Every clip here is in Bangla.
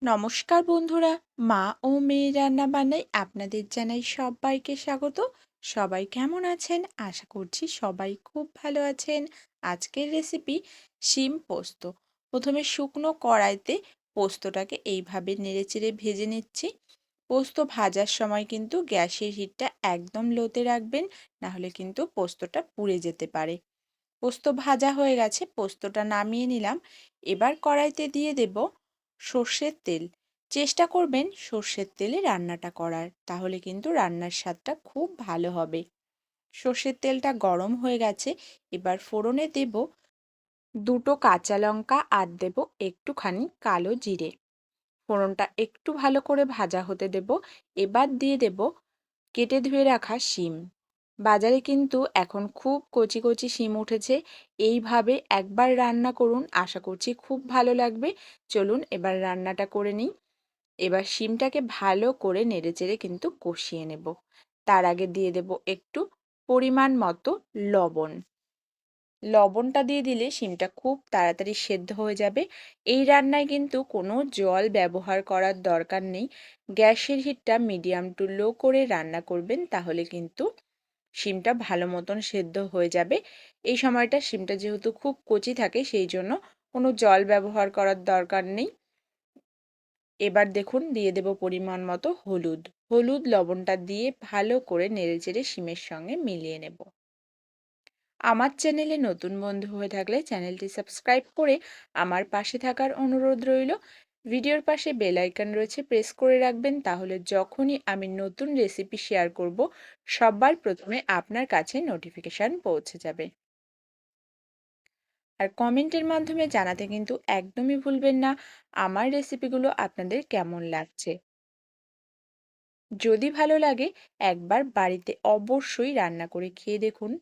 নমস্কার বন্ধুরা, মা ও মেয়ে রান্না বান্নায় আপনাদের জানাই সবাইকে স্বাগত। সবাই কেমন আছেন? আশা করছি সবাই খুব ভালো আছেন। আজকের রেসিপি শিম পোস্ত। প্রথমে শুকনো কড়াইতে পোস্তটাকে এইভাবে নেড়েচেড়ে ভেজে নিচ্ছি। পোস্ত ভাজার সময় কিন্তু গ্যাসের হিটটা একদম লোতে রাখবেন, নাহলে কিন্তু পোস্তটা পুড়ে যেতে পারে। পোস্ত ভাজা হয়ে গেছে, পোস্তটা নামিয়ে নিলাম। এবার কড়াইতে দিয়ে দেব সর্ষের তেল। চেষ্টা করবেন সর্ষের তেলে রান্নাটা করার, তাহলে কিন্তু রান্নার স্বাদটা খুব ভালো হবে। সর্ষের তেলটা গরম হয়ে গেছে, এবার ফোড়নে দেব দুটো কাঁচা লঙ্কা আর দেব একটুখানি কালো জিরে। ফোড়নটা একটু ভালো করে ভাজা হতে দেব। এবার দিয়ে দেব কেটে ধুয়ে রাখা শিম। বাজারে কিন্তু এখন খুব কচি কচি শিম উঠেছে। এইভাবে একবার রান্না করুন, আশা করছি খুব ভালো লাগবে। চলুন এবার রান্নাটা করে নিই। এবার শিমটাকে ভালো করে নেড়েচেড়ে কিন্তু কষিয়ে নেব। তার আগে দিয়ে দেব একটু পরিমাণ মতো লবণ। লবণটা দিয়ে দিলে শিমটা খুব তাড়াতাড়ি সেদ্ধ হয়ে যাবে। এই রান্নায় কিন্তু কোনো জল ব্যবহার করার দরকার নেই। গ্যাসের হিটটা মিডিয়াম টু লো করে রান্না করবেন, তাহলে কিন্তু শিমটা ভালো মতন সেদ্ধ হয়ে যাবে। এই সময়টা শিমটা যেহেতু খুব কচি থাকে, সেই জন্য কোনো জল ব্যবহার করার দরকার নেই। এবার দেখুন দিয়ে দেব পরিমাণ মতো হলুদ। হলুদ লবণটা দিয়ে ভালো করে নেড়েচেড়ে শিমের সঙ্গে মিলিয়ে নেব। আমার চ্যানেলে নতুন বন্ধু হয়ে থাকলে চ্যানেলটি সাবস্ক্রাইব করে আমার পাশে থাকার অনুরোধ রইল। ভিডিওর পাশে বেল আইকন রয়েছে, প্রেস করে রাখবেন, তাহলে যখনই আমি নতুন রেসিপি শেয়ার করব সবার প্রথমে আপনার কাছে নোটিফিকেশান পৌঁছে যাবে। আর কমেন্টের মাধ্যমে জানাতে কিন্তু একদমই ভুলবেন না আমার রেসিপিগুলো আপনাদের কেমন লাগছে। যদি ভালো লাগে একবার বাড়িতে অবশ্যই রান্না করে খেয়ে দেখুন।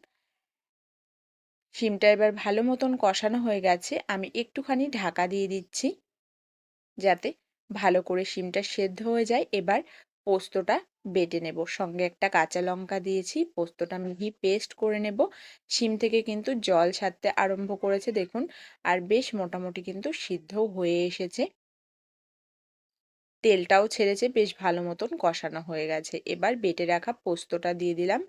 শিমটা এবার ভালো মতন কষানো হয়ে গেছে, আমি একটুখানি ঢাকা দিয়ে দিচ্ছি যাতে ভালো করে শিমটা সেদ্ধ হয়ে যায়। এবার পোস্তটা বেটে নেব, সঙ্গে একটা কাঁচা লঙ্কা দিয়েছি, পোস্তটা মিহি পেস্ট করে নেব। শিম থেকে কিন্তু জল ছাড়তে আরম্ভ করেছে দেখুন, আর বেশ মোটামুটি কিন্তু সিদ্ধ হয়ে এসেছে। তেলটাও ছেড়েছে, বেশ ভালো মতন কষানো হয়ে গেছে। এবার বেটে রাখা পোস্তটা দিয়ে দিলাম।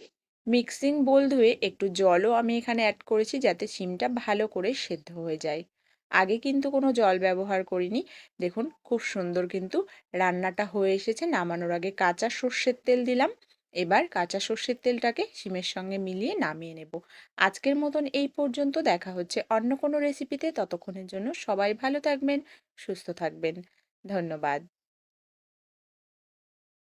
মিক্সিং বোল ধুয়ে একটু জলও আমি এখানে অ্যাড করেছি, যাতে শিমটা ভালো করে সেদ্ধ হয়ে যায়। আগে কিন্তু কোনো জল ব্যবহার করিনি। দেখুন খুব সুন্দর কিন্তু রান্নাটা হয়ে এসেছে। নামানোর আগে কাঁচা সর্ষের তেল দিলাম। এবার কাঁচা সর্ষের তেলটাকে শিমের সঙ্গে মিলিয়ে নামিয়ে নেব। আজকের মতন এই পর্যন্ত, দেখা হচ্ছে অন্য কোনো রেসিপিতে। ততক্ষণের জন্য সবাই ভালো থাকবেন, সুস্থ থাকবেন। ধন্যবাদ।